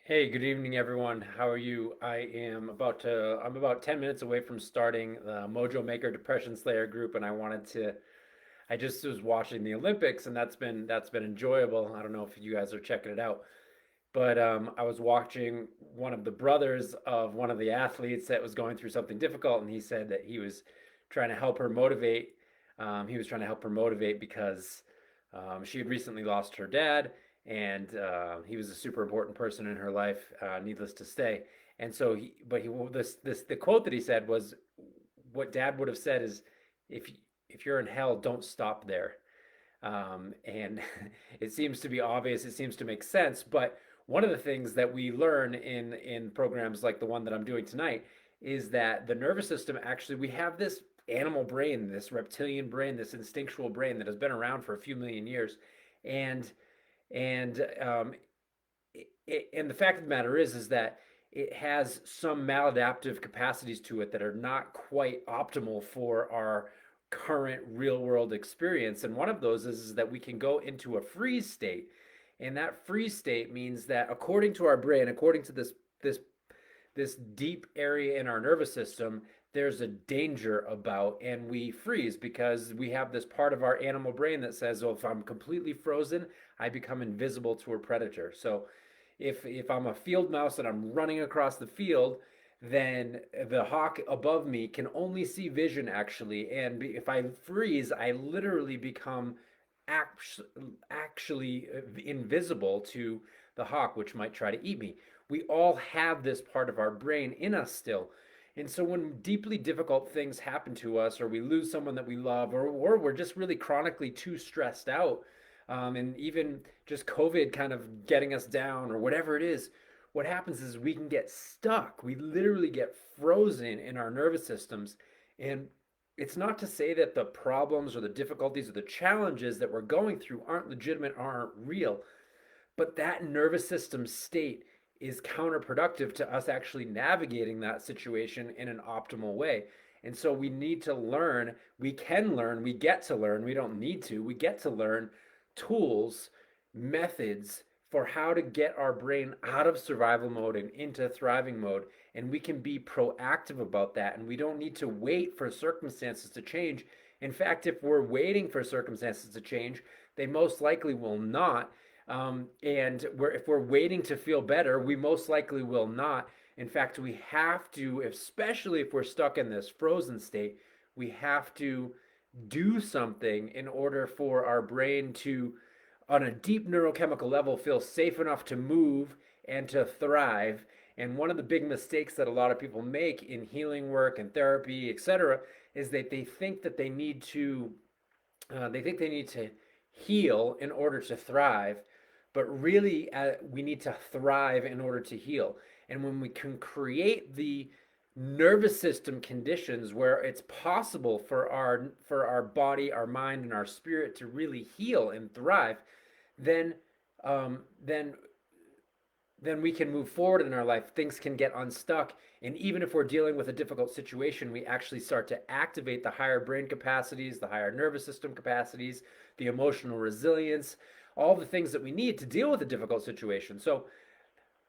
Hey, good evening, everyone. How are you? I'm about 10 minutes away from starting the Mojo Maker Depression Slayer group, and I just was watching the Olympics, and that's been enjoyable. I don't know if you guys are checking it out, but I was watching one of the brothers of one of the athletes that was going through something difficult, and he said that he was trying to help her motivate. He was trying to help her motivate because she had recently lost her dad, and he was a super important person in her life, needless to say. And so, the quote that he said was, "What Dad would have said is, if if you're in hell, don't stop there." And it seems to be obvious. It seems to make sense. But one of the things that we learn in programs like the one that I'm doing tonight is that the nervous system actually we have this animal brain, this reptilian brain, this instinctual brain that has been around for a few million years, and and and the fact of the matter is that it has some maladaptive capacities to it that are not quite optimal for our current real world experience. And one of those is that we can go into a freeze state. And that freeze state means that according to our brain, according to this deep area in our nervous system, there's a danger about, and we freeze because we have this part of our animal brain that says, oh, if I'm completely frozen, I become invisible to a predator. So if I'm a field mouse and I'm running across the field, then the hawk above me can only see vision actually, and if I freeze, I literally become actually invisible to the hawk, which might try to eat me. We all have this part of our brain in us still. And so when deeply difficult things happen to us, or we lose someone that we love, or we're just really chronically too stressed out, and even just COVID kind of getting us down, or whatever it is, what happens is we can get stuck. We literally get frozen in our nervous systems. And it's not to say that the problems or the difficulties or the challenges that we're going through aren't legitimate, aren't real, but that nervous system state is counterproductive to us actually navigating that situation in an optimal way. And so we need to learn, we can learn, we get to learn, we don't need to, we get to learn tools, methods for how to get our brain out of survival mode and into thriving mode. And we can be proactive about that. And we don't need to wait for circumstances to change. In fact, if we're waiting for circumstances to change, they most likely will not. If we're waiting to feel better, we most likely will not. In fact, we have to, especially if we're stuck in this frozen state, we have to do something in order for our brain to, on a deep neurochemical level, feel safe enough to move and to thrive. And one of the big mistakes that a lot of people make in healing work and therapy, etc., is that they think they need to heal in order to thrive, but really we need to thrive in order to heal. And when we can create the nervous system conditions where it's possible for our body, our mind, and our spirit to really heal and thrive, then um, then then we can move forward in our life. Things can get unstuck. And even if we're dealing with a difficult situation, we actually start to activate the higher brain capacities, the higher nervous system capacities, the emotional resilience, all the things that we need to deal with a difficult situation. So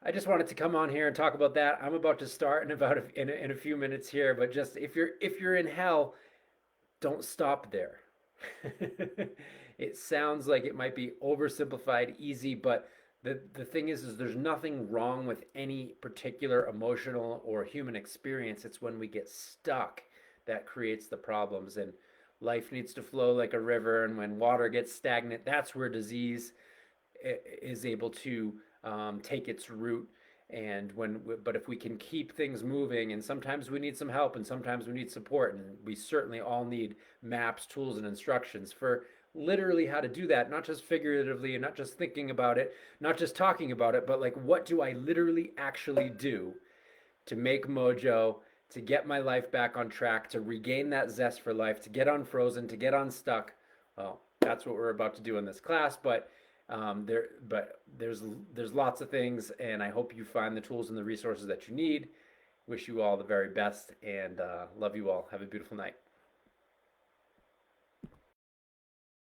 I just wanted to come on here and talk about that. I'm about to start in about in a few minutes here, but just if you're in hell, don't stop there. It sounds like it might be oversimplified, easy, but the thing is there's nothing wrong with any particular emotional or human experience. It's when we get stuck that creates the problems. And life needs to flow like a river. And when water gets stagnant, that's where disease is able to take its root. But if we can keep things moving, and sometimes we need some help, and sometimes we need support, and we certainly all need maps, tools, and instructions for literally how to do that, not just figuratively and not just thinking about it, not just talking about it, but like, what do I literally actually do to make mojo, to get my life back on track, to regain that zest for life, to get unfrozen, to get unstuck? Well, that's what we're about to do in this class, but there's lots of things, and I hope you find the tools and the resources that you need. Wish you all the very best, and love you all. Have a beautiful night.